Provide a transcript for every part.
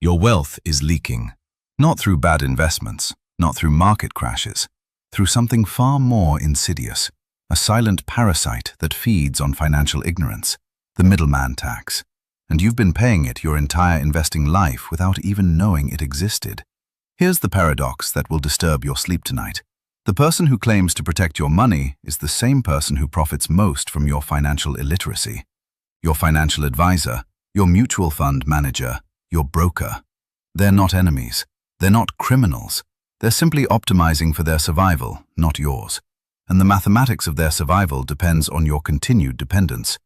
Your wealth is leaking, not through bad investments, not through market crashes, through something far more insidious, a silent parasite that feeds on financial ignorance, the middleman tax. And you've been paying it your entire investing life without even knowing it existed. Here's the paradox that will disturb your sleep tonight. The person who claims to protect your money is the same person who profits most from your financial illiteracy. Your financial advisor, your mutual fund manager, your broker. They're not enemies. They're not criminals. They're simply optimizing for their survival, not yours. And the mathematics of their survival depends on your continued dependence.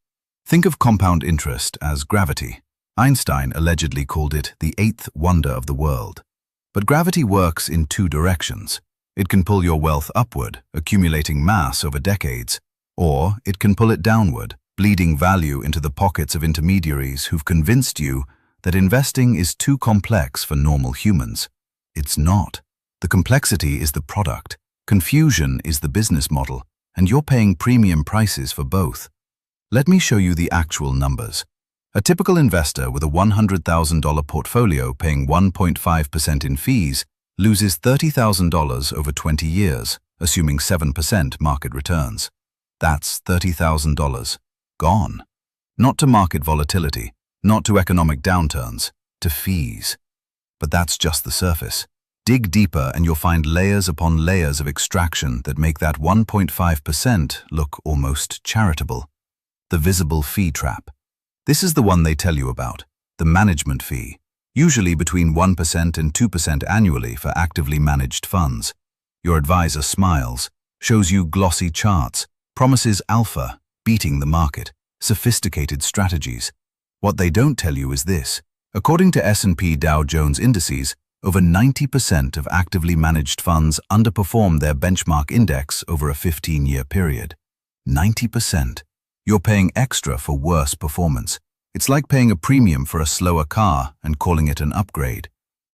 Think of compound interest as gravity. Einstein allegedly called it the eighth wonder of the world. But gravity works in two directions. It can pull your wealth upward, accumulating mass over decades, or it can pull it downward, bleeding value into the pockets of intermediaries who've convinced you that investing is too complex for normal humans. It's not. The complexity is the product, confusion is the business model, and you're paying premium prices for both. Let me show you the actual numbers. A typical investor with a $100,000 portfolio paying 1.5% in fees loses $30,000 over 20 years, assuming 7% market returns. That's $30,000. Gone. Not to market volatility, not to economic downturns, to fees. But that's just the surface. Dig deeper and you'll find layers upon layers of extraction that make that 1.5% look almost charitable. The visible fee trap. This is the one they tell you about, the management fee, usually between 1% and 2% annually for actively managed funds. Your advisor smiles, shows you glossy charts, promises alpha, beating the market, sophisticated strategies. What they don't tell you is this. According to S&P Dow Jones indices, over 90% of actively managed funds underperform their benchmark index over a 15-year period. 90%. You're paying extra for worse performance. It's like paying a premium for a slower car and calling it an upgrade.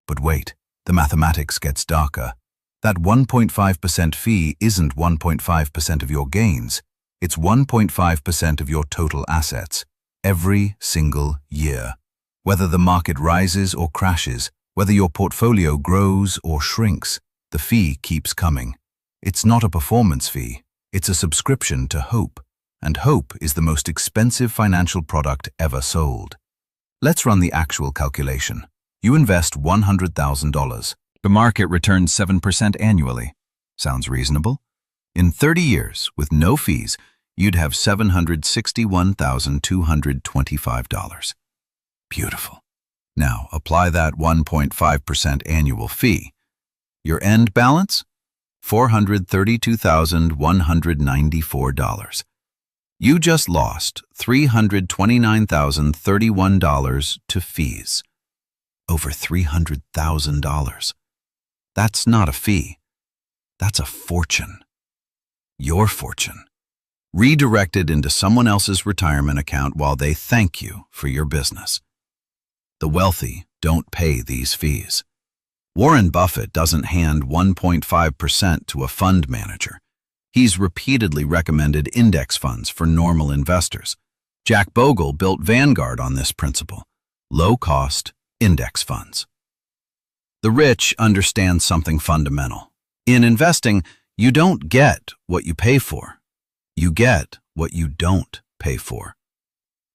But wait, the mathematics gets darker. That 1.5% fee isn't 1.5% of your gains. It's 1.5% of your total assets, every single year. Whether the market rises or crashes, whether your portfolio grows or shrinks, the fee keeps coming. It's not a performance fee, it's a subscription to hope. And hope is the most expensive financial product ever sold. Let's run the actual calculation. You invest $100,000. The market returns 7% annually. Sounds reasonable? In 30 years, with no fees, you'd have $761,225. Beautiful. Now, apply that 1.5% annual fee. Your end balance? $432,194. You just lost $329,031 to fees. Over $300,000. That's not a fee. That's a fortune. Your fortune. Redirected into someone else's retirement account while they thank you for your business. The wealthy don't pay these fees. Warren Buffett doesn't hand 1.5% to a fund manager. He's repeatedly recommended index funds for normal investors. Jack Bogle built Vanguard on this principle: low-cost index funds. The rich understand something fundamental. In investing, you don't get what you pay for. You get what you don't pay for.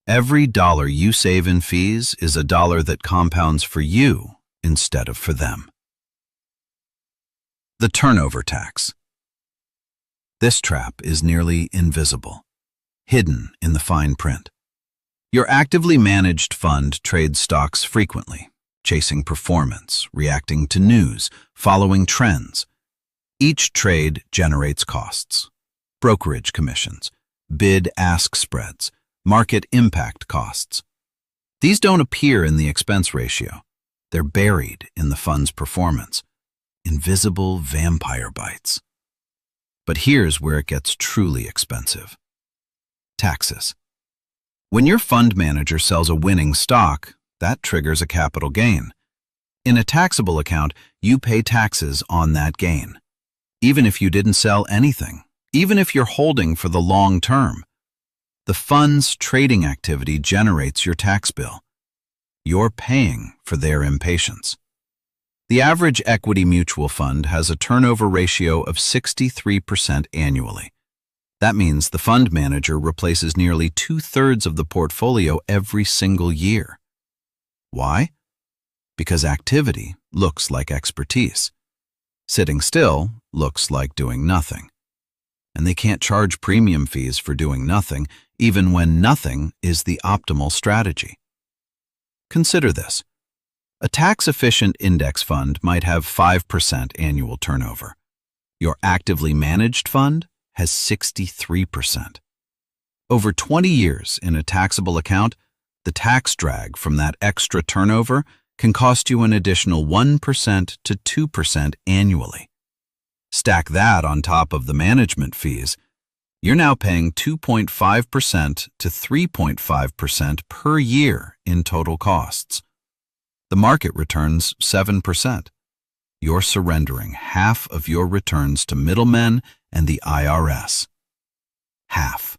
Every dollar you save in fees is a dollar that compounds for you instead of for them. The turnover tax. This trap is nearly invisible, hidden in the fine print. Your actively managed fund trades stocks frequently, chasing performance, reacting to news, following trends. Each trade generates costs: brokerage commissions, bid-ask spreads, market impact costs. These don't appear in the expense ratio. They're buried in the fund's performance. Invisible vampire bites. But here's where it gets truly expensive. Taxes. When your fund manager sells a winning stock, that triggers a capital gain. In a taxable account, you pay taxes on that gain. Even if you didn't sell anything, even if you're holding for the long term, the fund's trading activity generates your tax bill. You're paying for their impatience. The average equity mutual fund has a turnover ratio of 63% annually. That means the fund manager replaces nearly 2/3 of the portfolio every single year. Why? Because activity looks like expertise. Sitting still looks like doing nothing. And they can't charge premium fees for doing nothing, even when nothing is the optimal strategy. Consider this. A tax-efficient index fund might have 5% annual turnover. Your actively managed fund has 63%. Over 20 years in a taxable account, the tax drag from that extra turnover can cost you an additional 1% to 2% annually. Stack that on top of the management fees, you're now paying 2.5% to 3.5% per year in total costs. The market returns 7%. You're surrendering half of your returns to middlemen and the IRS. Half.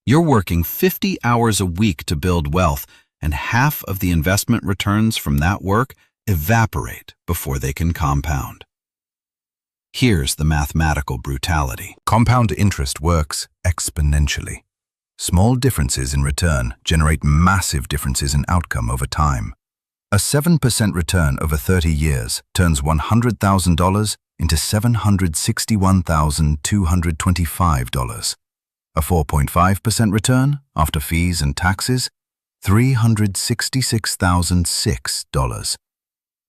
You're working 50 hours a week to build wealth, and half of the investment returns from that work evaporate before they can compound. Here's the mathematical brutality. Compound interest works exponentially. Small differences in return generate massive differences in outcome over time. A 7% return over 30 years turns $100,000 into $761,225. A 4.5% return, after fees and taxes, $366,006.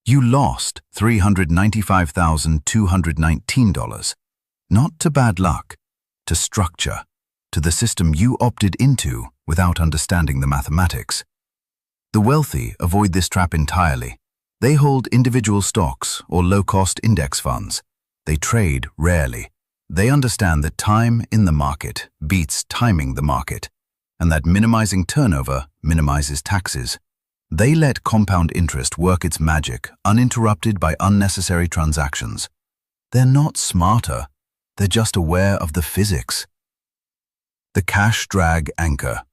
You lost $395,219. Not to bad luck, to structure, to the system you opted into without understanding the mathematics. The wealthy avoid this trap entirely. They hold individual stocks or low-cost index funds. They trade rarely. They understand that time in the market beats timing the market, and that minimizing turnover minimizes taxes. They let compound interest work its magic, uninterrupted by unnecessary transactions. They're not smarter, they're just aware of the physics. The cash drag anchor.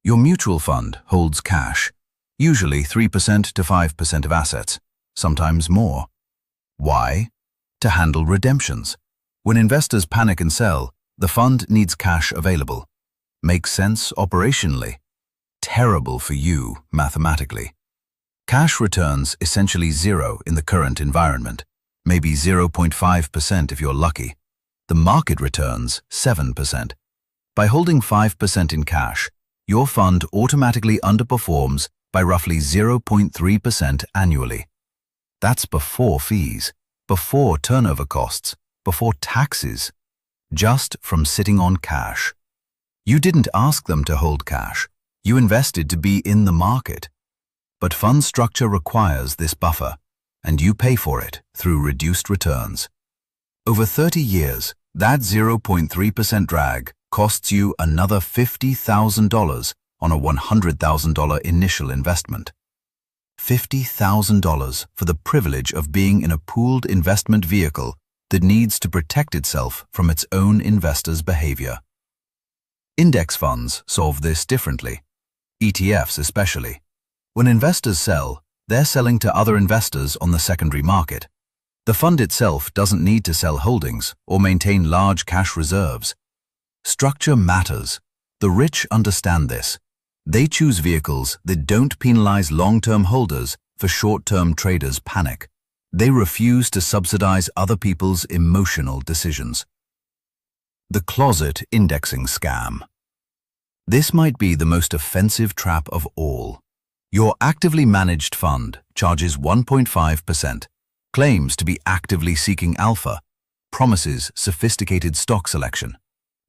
Your mutual fund holds cash, usually 3% to 5% of assets, sometimes more. Why? To handle redemptions. When investors panic and sell, the fund needs cash available. Makes sense operationally. Terrible for you mathematically. Cash returns essentially zero in the current environment, maybe 0.5% if you're lucky. The market returns 7%. By holding 5% in cash, your fund automatically underperforms by roughly 0.3% annually. That's before fees, before turnover costs, before taxes, just from sitting on cash. You didn't ask them to hold cash. You invested to be in the market. But fund structure requires this buffer, and you pay for it through reduced returns. Over 30 years, that 0.3% drag costs you another $50,000 on a $100,000 initial investment. $50,000 for the privilege of being in a pooled investment vehicle that needs to protect itself from its own investors' behavior. Index funds solve this differently. ETFs especially. When investors sell, they're selling to other investors on the secondary market. The fund itself doesn't need to sell holdings or maintain large cash reserves. Structure matters. The rich understand this. They choose vehicles that don't penalize long-term holders for short-term traders' panic. They refuse to subsidize other people's emotional decisions. The closet indexing scam. This might be the most offensive trap of all. Your actively managed fund charges 1.5%, claims to be actively seeking alpha, promises sophisticated stock selection.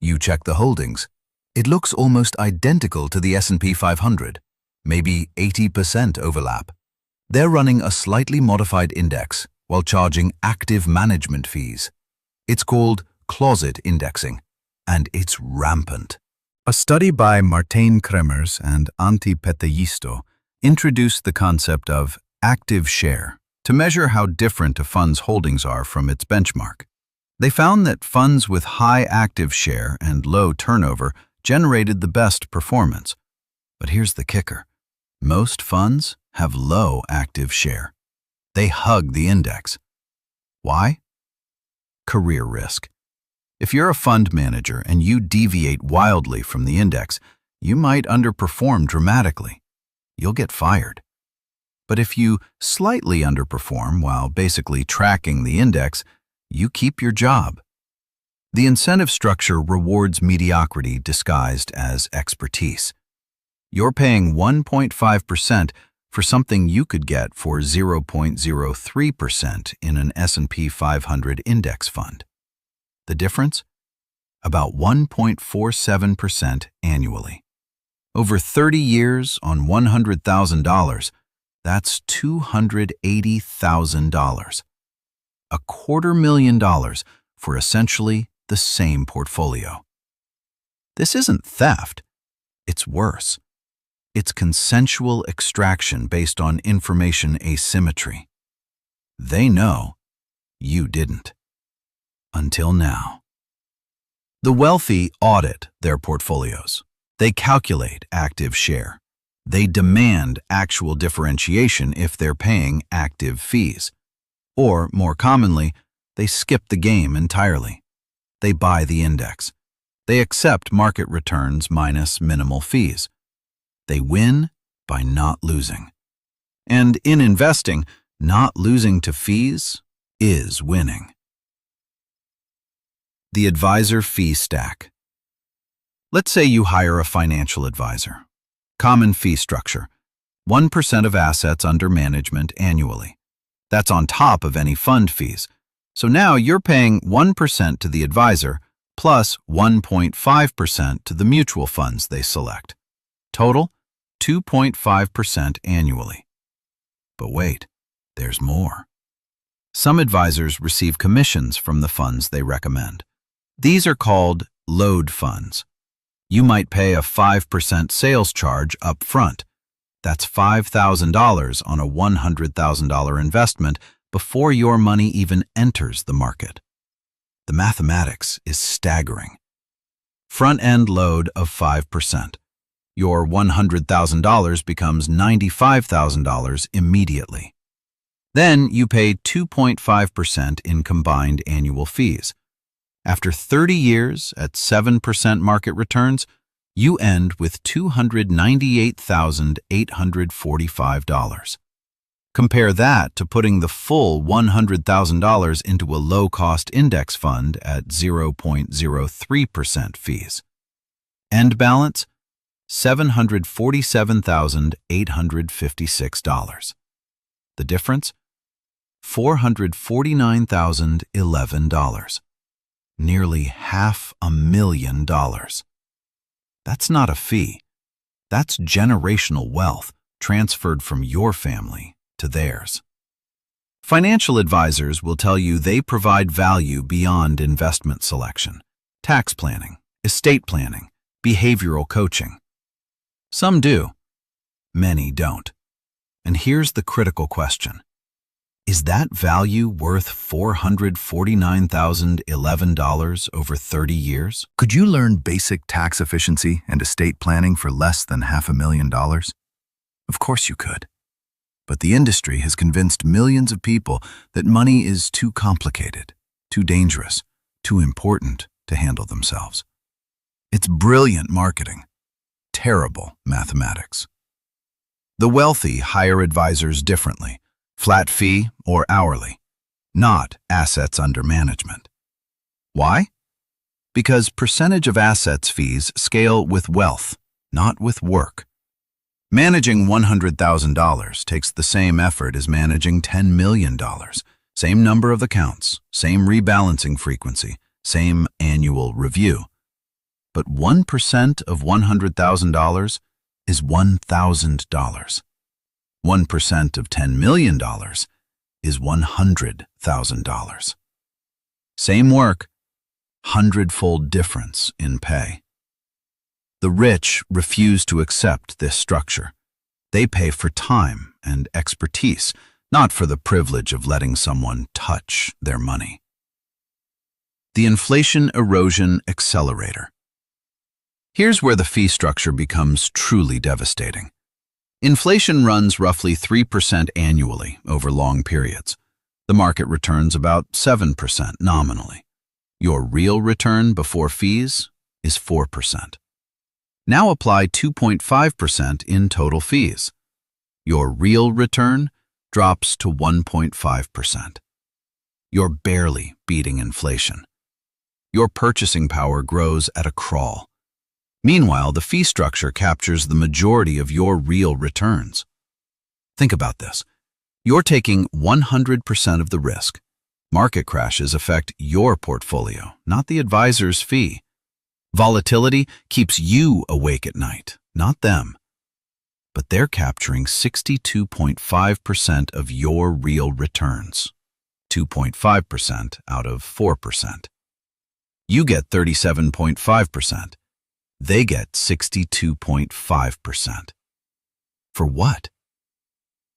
You check the holdings. It looks almost identical to the S&P 500, maybe 80% overlap. They're running a slightly modified index while charging active management fees. It's called closet indexing, and it's rampant. A study by Martin Kremers and Antti Petäjisto introduced the concept of active share to measure how different a fund's holdings are from its benchmark. They found that funds with high active share and low turnover generated the best performance. But here's the kicker. Most funds have low active share. They hug the index. Why? Career risk. If you're a fund manager and you deviate wildly from the index, you might underperform dramatically. You'll get fired. But if you slightly underperform while basically tracking the index, you keep your job. The incentive structure rewards mediocrity disguised as expertise. You're paying 1.5% for something you could get for 0.03% in an S&P 500 index fund. The difference? About 1.47% annually. Over 30 years on $100,000, that's $280,000. $250,000 for essentially the same portfolio. This isn't theft. It's worse. It's consensual extraction based on information asymmetry. They know, you didn't. Until now. The wealthy audit their portfolios. They calculate active share. They demand actual differentiation if they're paying active fees. Or, more commonly, they skip the game entirely. They buy the index. They accept market returns minus minimal fees. They win by not losing. And in investing, not losing to fees is winning. The advisor fee stack. Let's say you hire a financial advisor. Common fee structure: 1% of assets under management annually. That's on top of any fund fees. So now you're paying 1% to the advisor plus 1.5% to the mutual funds they select. Total, 2.5% annually. But wait, there's more. Some advisors receive commissions from the funds they recommend. These are called load funds. You might pay a 5% sales charge up front. That's $5,000 on a $100,000 investment before your money even enters the market. The mathematics is staggering. Front-end load of 5%. Your $100,000 becomes $95,000 immediately. Then you pay 2.5% in combined annual fees. After 30 years at 7% market returns, you end with $298,845. Compare that to putting the full $100,000 into a low-cost index fund at 0.03% fees. End balance, $747,856. The difference? $449,011. Nearly $500,000. That's not a fee. That's generational wealth transferred from your family to theirs. Financial advisors will tell you they provide value beyond investment selection, tax planning, estate planning, behavioral coaching. Some do. Many don't. And here's the critical question. Is that value worth $449,011 over 30 years? Could you learn basic tax efficiency and estate planning for less than $500,000? Of course you could. But the industry has convinced millions of people that money is too complicated, too dangerous, too important to handle themselves. It's brilliant marketing, terrible mathematics. The wealthy hire advisors differently, flat fee or hourly, not assets under management. Why? Because percentage of assets fees scale with wealth, not with work. Managing $100,000 takes the same effort as managing $10 million. Same number of accounts, same rebalancing frequency, same annual review. But 1% of $100,000 is $1,000. 1% of $10 million is $100,000. Same work, hundredfold difference in pay. The rich refuse to accept this structure. They pay for time and expertise, not for the privilege of letting someone touch their money. The inflation erosion accelerator. Here's where the fee structure becomes truly devastating. Inflation runs roughly 3% annually over long periods. The market returns about 7% nominally. Your real return before fees is 4%. Now apply 2.5% in total fees. Your real return drops to 1.5%. You're barely beating inflation. Your purchasing power grows at a crawl. Meanwhile, the fee structure captures the majority of your real returns. Think about this. You're taking 100% of the risk. Market crashes affect your portfolio, not the advisor's fee. Volatility keeps you awake at night, not them. But they're capturing 62.5% of your real returns, 2.5% out of 4%. You get 37.5%. They get 62.5%. For what?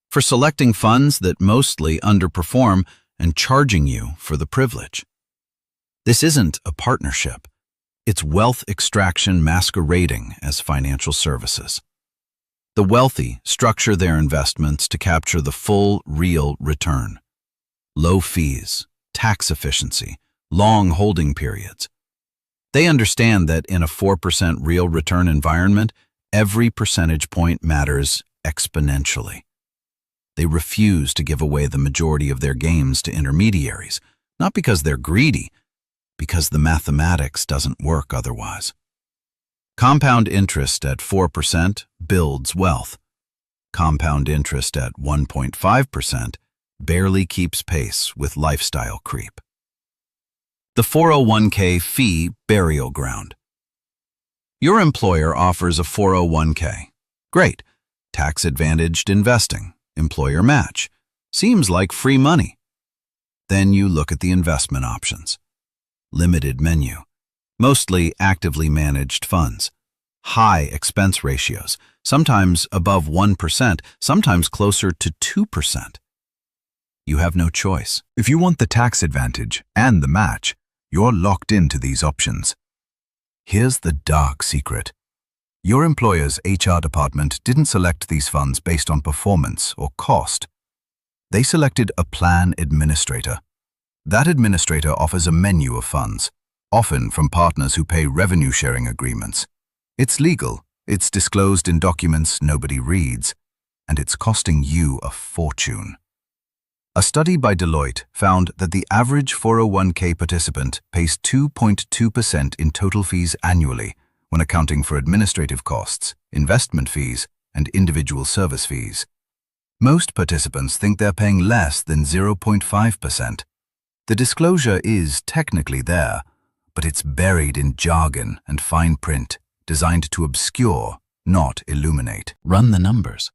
For selecting funds that mostly underperform and charging you for the privilege. This isn't a partnership. It's wealth extraction masquerading as financial services. The wealthy structure their investments to capture the full real return. Low fees, tax efficiency, long holding periods. They understand that in a 4% real return environment, every percentage point matters exponentially. They refuse to give away the majority of their gains to intermediaries, not because they're greedy, because the mathematics doesn't work otherwise. Compound interest at 4% builds wealth. Compound interest at 1.5% barely keeps pace with lifestyle creep. The 401k fee burial ground. Your employer offers a 401k. Great. Tax-advantaged investing. Employer match. Seems like free money. Then you look at the investment options. Limited menu. Mostly actively managed funds. High expense ratios, sometimes above 1%, sometimes closer to 2%. You have no choice. If you want the tax advantage and the match, you're locked into these options. Here's the dark secret. Your employer's HR department didn't select these funds based on performance or cost. They selected a plan administrator. That administrator offers a menu of funds, often from partners who pay revenue-sharing agreements. It's legal, it's disclosed in documents nobody reads, and it's costing you a fortune. A study by Deloitte found that the average 401k participant pays 2.2% in total fees annually when accounting for administrative costs, investment fees, and individual service fees. Most participants think they're paying less than 0.5%. The disclosure is technically there, but it's buried in jargon and fine print, designed to obscure, not illuminate. Run the numbers.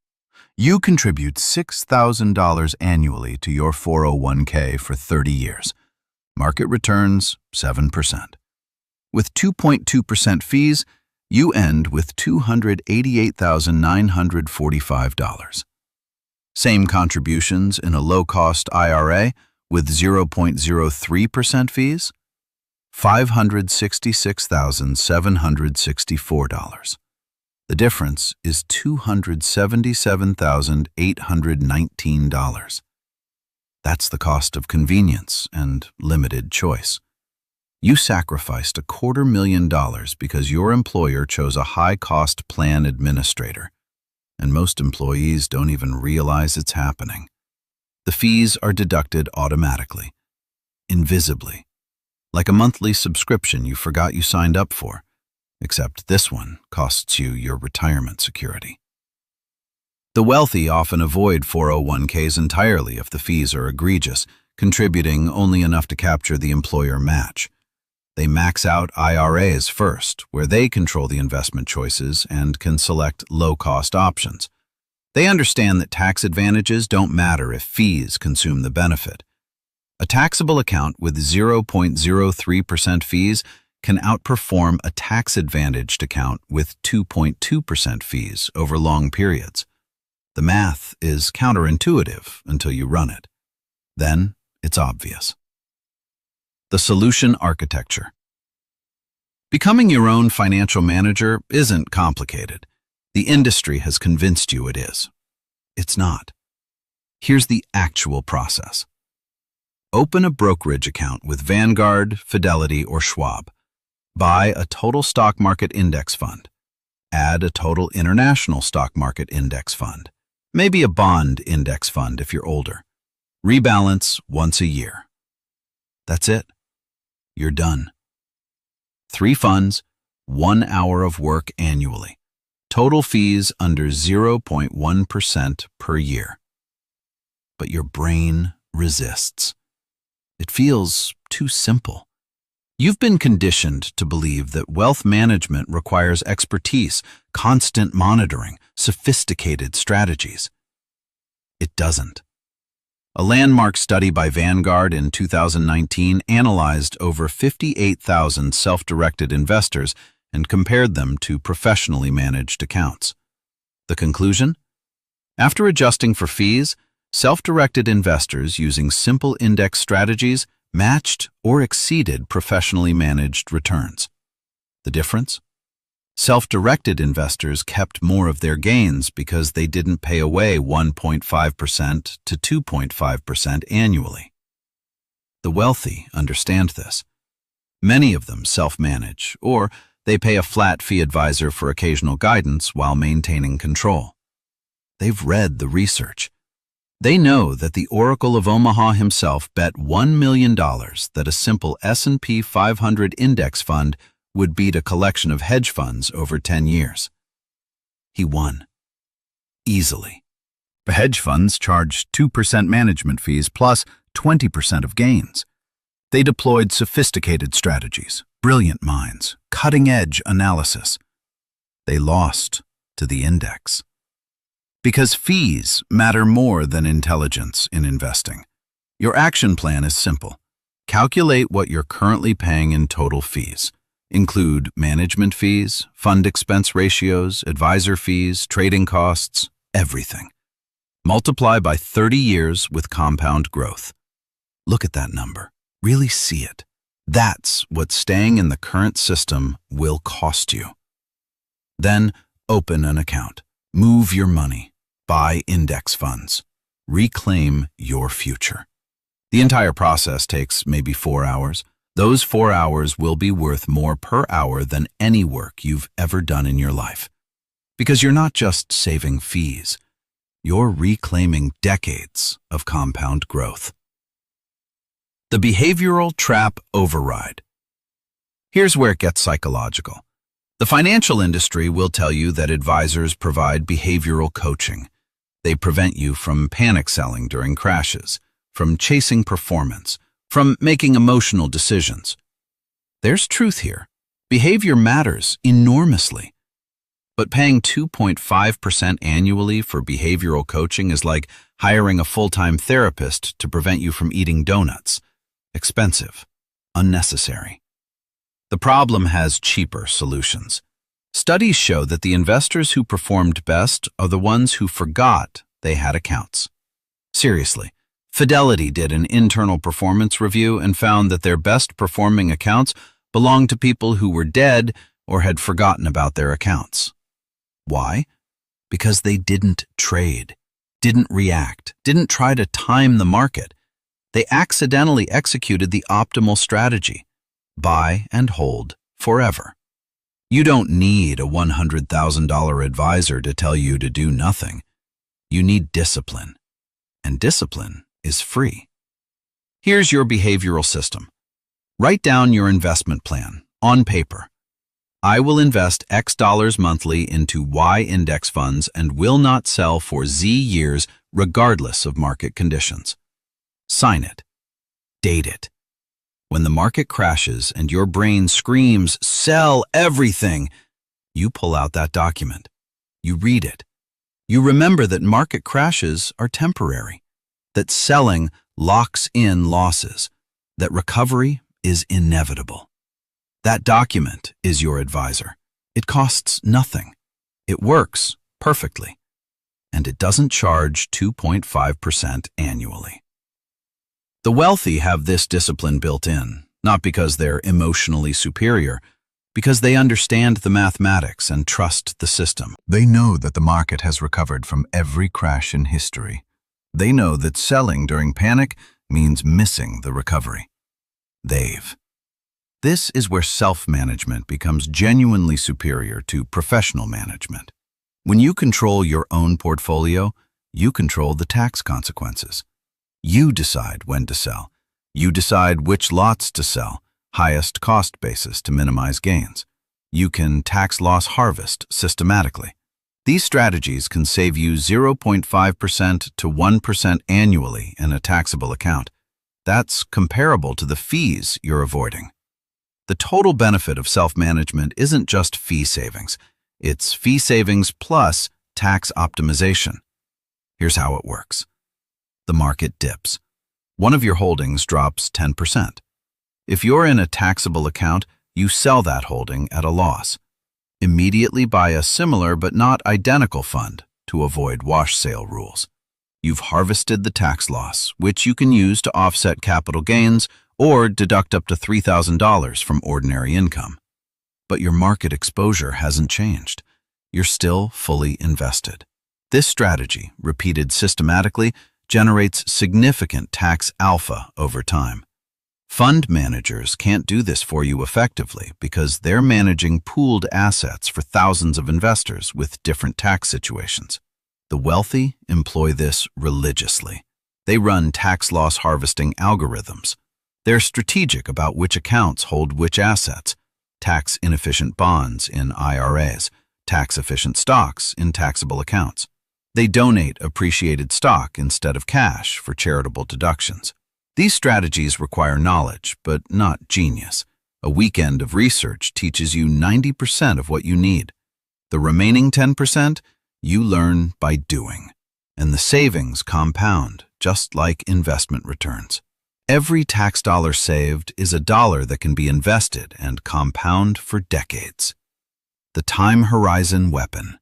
You contribute $6,000 annually to your 401k for 30 years. Market returns 7%. With 2.2% fees, you end with $288,945. Same contributions in a low-cost IRA with 0.03% fees, $566,764. The difference is $277,819. That's the cost of convenience and limited choice. You sacrificed $250,000 because your employer chose a high-cost plan administrator, and most employees don't even realize it's happening. The fees are deducted automatically, invisibly, like a monthly subscription you forgot you signed up for. Except this one costs you your retirement security. The wealthy often avoid 401ks entirely if the fees are egregious, contributing only enough to capture the employer match. They max out IRAs first, where they control the investment choices and can select low-cost options. They understand that tax advantages don't matter if fees consume the benefit. A taxable account with 0.03% fees can outperform a tax-advantaged account with 2.2% fees over long periods. The math is counterintuitive until you run it. Then it's obvious. The solution architecture. Becoming your own financial manager isn't complicated. The industry has convinced you it is. It's not. Here's the actual process. Open a brokerage account with Vanguard, Fidelity, or Schwab. Buy a total stock market index fund. Add a total international stock market index fund. Maybe a bond index fund if you're older. Rebalance once a year. That's it. You're done. 3 funds, 1 hour of work annually. Total fees under 0.1% per year. But your brain resists. It feels too simple. You've been conditioned to believe that wealth management requires expertise, constant monitoring, sophisticated strategies. It doesn't. A landmark study by Vanguard in 2019 analyzed over 58,000 self-directed investors and compared them to professionally managed accounts. The conclusion? After adjusting for fees, self-directed investors using simple index strategies matched or exceeded professionally managed returns. The difference? Self-directed investors kept more of their gains because they didn't pay away 1.5% to 2.5% annually. The wealthy understand this. Many of them self-manage, or they pay a flat fee advisor for occasional guidance while maintaining control. They've read the research. They know that the Oracle of Omaha himself bet $1 million that a simple S&P 500 index fund would beat a collection of hedge funds over 10 years. He won. Easily. The hedge funds charged 2% management fees plus 20% of gains. They deployed sophisticated strategies, brilliant minds, cutting-edge analysis. They lost to the index. Because fees matter more than intelligence in investing. Your action plan is simple. Calculate what you're currently paying in total fees. Include management fees, fund expense ratios, advisor fees, trading costs, everything. Multiply by 30 years with compound growth. Look at that number. Really see it. That's what staying in the current system will cost you. Then open an account. Move your money. Buy index funds. Reclaim your future. The entire process takes maybe 4 hours. Those 4 hours will be worth more per hour than any work you've ever done in your life. Because you're not just saving fees. You're reclaiming decades of compound growth. The behavioral trap override. Here's where it gets psychological. The financial industry will tell you that advisors provide behavioral coaching. They prevent you from panic selling during crashes, from chasing performance, from making emotional decisions. There's truth here. Behavior matters enormously. But paying 2.5% annually for behavioral coaching is like hiring a full-time therapist to prevent you from eating donuts. Expensive, unnecessary. The problem has cheaper solutions. Studies show that the investors who performed best are the ones who forgot they had accounts. Seriously, Fidelity did an internal performance review and found that their best performing accounts belonged to people who were dead or had forgotten about their accounts. Why? Because they didn't trade, didn't react, didn't try to time the market. They accidentally executed the optimal strategy: buy and hold forever. You don't need a $100,000 advisor to tell you to do nothing. You need discipline, and discipline is free. Here's your behavioral system. Write down your investment plan on paper. I will invest X dollars monthly into Y index funds and will not sell for Z years regardless of market conditions. Sign it. Date it. When the market crashes and your brain screams, "Sell everything," you pull out that document. You read it. You remember that market crashes are temporary, that selling locks in losses, that recovery is inevitable. That document is your advisor. It costs nothing. It works perfectly. And it doesn't charge 2.5% annually. The wealthy have this discipline built in, not because they're emotionally superior, Because they understand the mathematics and trust the system. They know that the market has recovered from every crash in history. They know that selling during panic means missing the recovery. This is where self-management becomes genuinely superior to professional management. When you control your own portfolio, you control the tax consequences. You decide when to sell. You decide which lots to sell, highest cost basis to minimize gains. You can tax loss harvest systematically. These strategies can save you 0.5% to 1% annually in a taxable account. That's comparable to the fees you're avoiding. The total benefit of self-management isn't just fee savings. It's fee savings plus tax optimization. Here's how it works. The market dips. One of your holdings drops 10%. If you're in a taxable account, you sell that holding at a loss. Immediately buy a similar but not identical fund to avoid wash sale rules. You've harvested the tax loss, which you can use to offset capital gains or deduct up to $3,000 from ordinary income. But your market exposure hasn't changed. You're still fully invested. This strategy, repeated systematically, generates significant tax alpha over time. Fund managers can't do this for you effectively because they're managing pooled assets for thousands of investors with different tax situations. The wealthy employ this religiously. They run tax loss harvesting algorithms. They're strategic about which accounts hold which assets, tax-inefficient bonds in IRAs, tax-efficient stocks in taxable accounts. They donate appreciated stock instead of cash for charitable deductions. These strategies require knowledge, but not genius. A weekend of research teaches you 90% of what you need. The remaining 10%, you learn by doing. And the savings compound, just like investment returns. Every tax dollar saved is a dollar that can be invested and compound for decades. The time horizon weapon.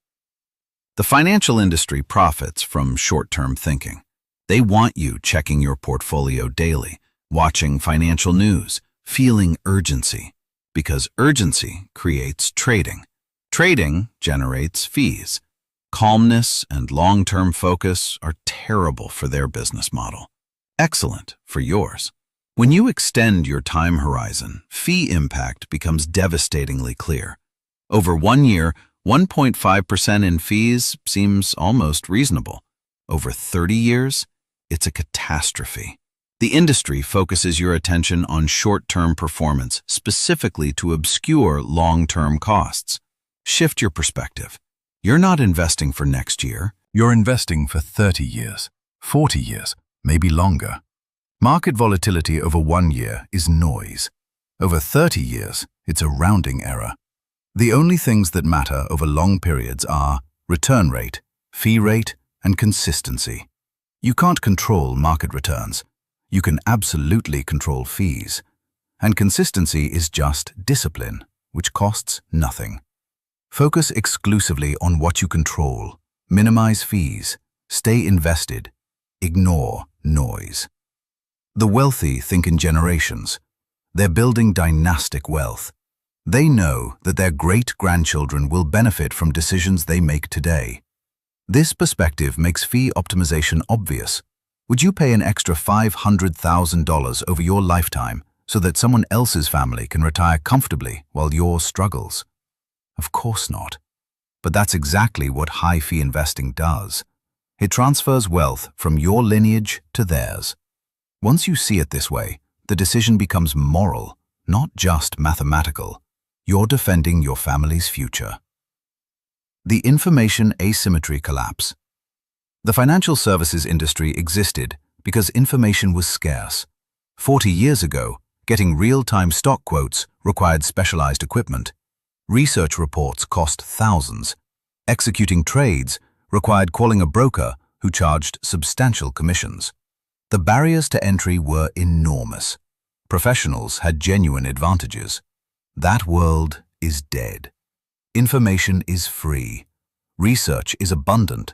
The financial industry profits from short-term thinking. They want you checking your portfolio daily, watching financial news, feeling urgency, because urgency creates trading. Trading generates fees. Calmness and long-term focus are terrible for their business model. Excellent for yours. When you extend your time horizon, fee impact becomes devastatingly clear. Over 1 year, 1.5% in fees seems almost reasonable. Over 30 years, it's a catastrophe. The industry focuses your attention on short-term performance, specifically to obscure long-term costs. Shift your perspective. You're not investing for next year. You're investing for 30 years, 40 years, maybe longer. Market volatility over 1 year is noise. Over 30 years, it's a rounding error. The only things that matter over long periods are return rate, fee rate, and consistency. You can't control market returns. You can absolutely control fees. And consistency is just discipline, which costs nothing. Focus exclusively on what you control. Minimize fees. Stay invested. Ignore noise. The wealthy think in generations. They're building dynastic wealth. They know that their great-grandchildren will benefit from decisions they make today. This perspective makes fee optimization obvious. Would you pay an extra $500,000 over your lifetime so that someone else's family can retire comfortably while yours struggles? Of course not. But that's exactly what high-fee investing does. It transfers wealth from your lineage to theirs. Once you see it this way, the decision becomes moral, not just mathematical. You're defending your family's future. The information asymmetry collapse. The financial services industry existed because information was scarce. 40 years ago, getting real-time stock quotes required specialized equipment. Research reports cost thousands. Executing trades required calling a broker who charged substantial commissions. The barriers to entry were enormous. Professionals had genuine advantages. That world is dead. Information is free. Research is abundant.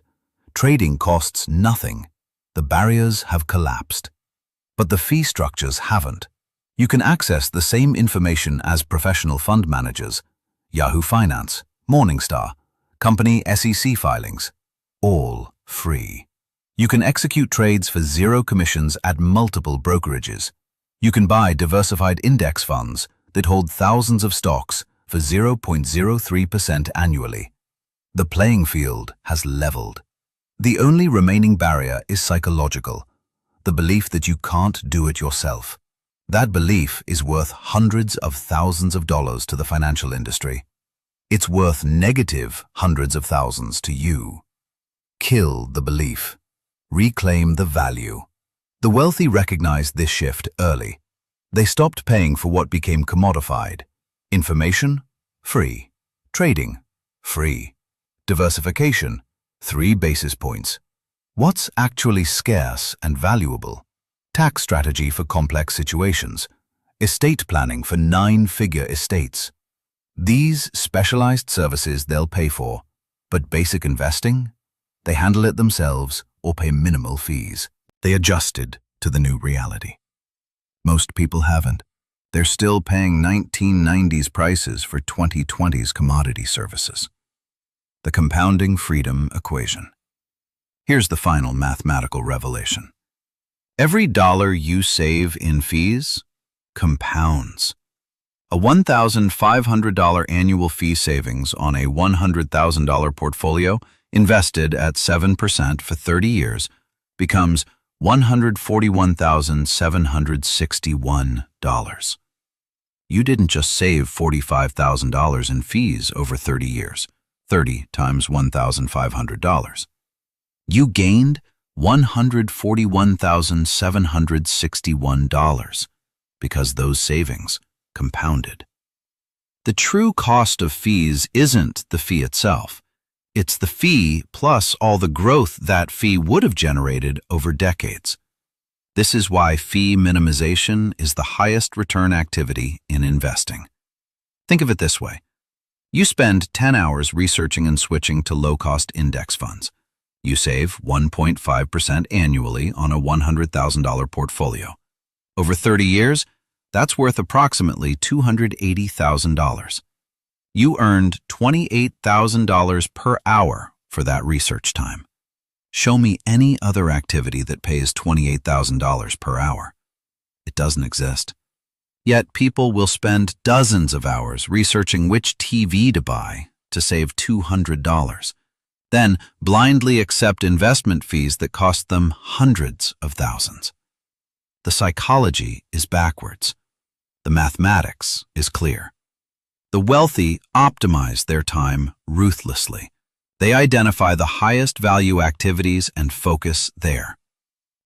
Trading costs nothing. The barriers have collapsed. But the fee structures haven't. You can access the same information as professional fund managers, Yahoo Finance, Morningstar, company SEC filings, all free. You can execute trades for zero commissions at multiple brokerages. You can buy diversified index funds that hold thousands of stocks for 0.03% annually. The playing field has leveled. The only remaining barrier is psychological, the belief that you can't do it yourself. That belief is worth hundreds of thousands of dollars to the financial industry. It's worth negative hundreds of thousands to you. Kill the belief. Reclaim the value. The wealthy recognized this shift early. They stopped paying for what became commodified. Information? Free. Trading? Free. Diversification? 3 basis points. What's actually scarce and valuable? Tax strategy for complex situations. Estate planning for 9-figure estates. These specialized services they'll pay for, but basic investing? They handle it themselves or pay minimal fees. They adjusted to the new reality. Most people haven't. They're still paying 1990s prices for 2020's commodity services. The compounding freedom equation. Here's the final mathematical revelation. Every dollar you save in fees compounds. A $1,500 annual fee savings on a $100,000 portfolio invested at 7% for 30 years becomes $141,761. You didn't just save $45,000 in fees over 30 years, 30 times $1,500. You gained $141,761 because those savings compounded. The true cost of fees isn't the fee itself. It's the fee plus all the growth that fee would have generated over decades. This is why fee minimization is the highest return activity in investing. Think of it this way. You spend 10 hours researching and switching to low-cost index funds. You save 1.5% annually on a $100,000 portfolio. Over 30 years, that's worth approximately $280,000. You earned $28,000 per hour for that research time. Show me any other activity that pays $28,000 per hour. It doesn't exist. Yet people will spend dozens of hours researching which TV to buy to save $200. Then blindly accept investment fees that cost them hundreds of thousands. The psychology is backwards. The mathematics is clear. The wealthy optimize their time ruthlessly. They identify the highest value activities and focus there.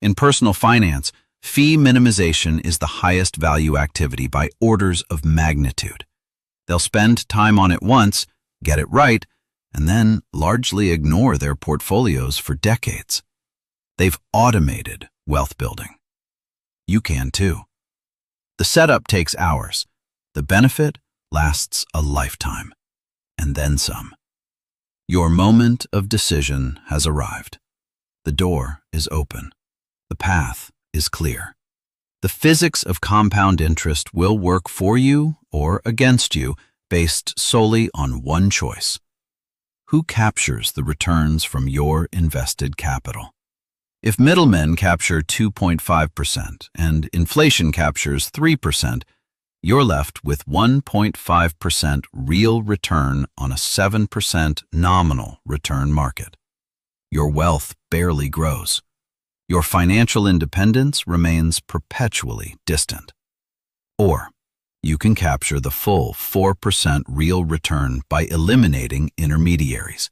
In personal finance, fee minimization is the highest value activity by orders of magnitude. They'll spend time on it once, get it right, and then largely ignore their portfolios for decades. They've automated wealth building. You can too. The setup takes hours. The benefit lasts a lifetime, and then some. Your moment of decision has arrived. The door is open. The path is clear. The physics of compound interest will work for you or against you based solely on one choice. Who captures the returns from your invested capital? If middlemen capture 2.5% and inflation captures 3%, you're left with 1.5% real return on a 7% nominal return market. Your wealth barely grows. Your financial independence remains perpetually distant. Or you can capture the full 4% real return by eliminating intermediaries.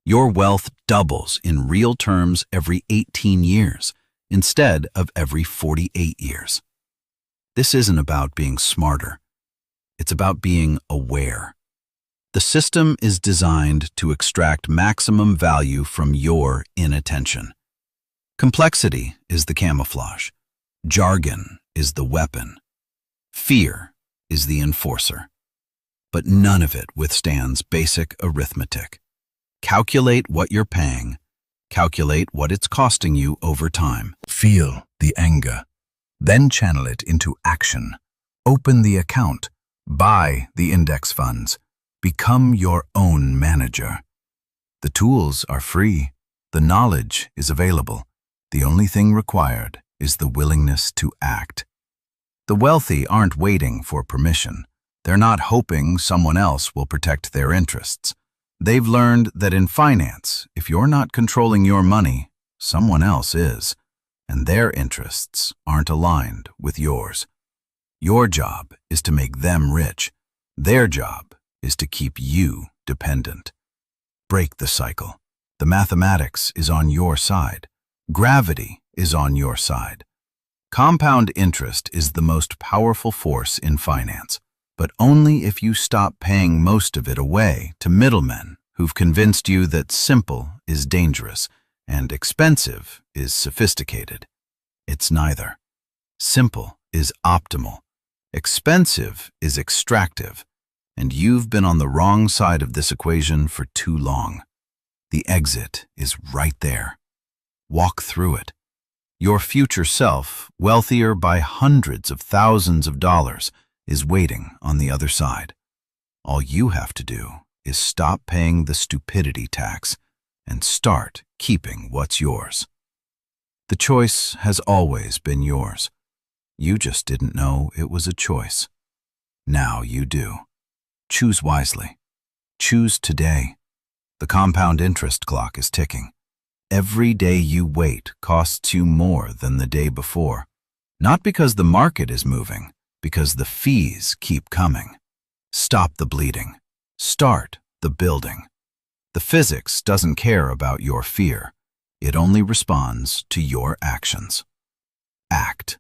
Your wealth doubles in real terms every 18 years instead of every 48 years. This isn't about being smarter. It's about being aware. The system is designed to extract maximum value from your inattention. Complexity is the camouflage. Jargon is the weapon. Fear is the enforcer. But none of it withstands basic arithmetic. Calculate what you're paying. Calculate what it's costing you over time. Feel the anger. Then channel it into action. Open the account. Buy the index funds. Become your own manager. The tools are free. The knowledge is available. The only thing required is the willingness to act. The wealthy aren't waiting for permission. They're not hoping someone else will protect their interests. They've learned that in finance, if you're not controlling your money, someone else is, and their interests aren't aligned with yours. Your job is to make them rich. Their job is to keep you dependent. Break the cycle. The mathematics is on your side. Gravity is on your side. Compound interest is the most powerful force in finance, but only if you stop paying most of it away to middlemen who've convinced you that simple is dangerous and expensive is sophisticated. It's neither. Simple is optimal. Expensive is extractive, and you've been on the wrong side of this equation for too long. The exit is right there. Walk through it. Your future self, wealthier by hundreds of thousands of dollars, is waiting on the other side. All you have to do is stop paying the stupidity tax and start keeping what's yours. The choice has always been yours. You just didn't know it was a choice. Now you do. Choose wisely. Choose today. The compound interest clock is ticking. Every day you wait costs you more than the day before. Not because the market is moving, because the fees keep coming. Stop the bleeding. Start the building. The physics doesn't care about your fear. It only responds to your actions. Act.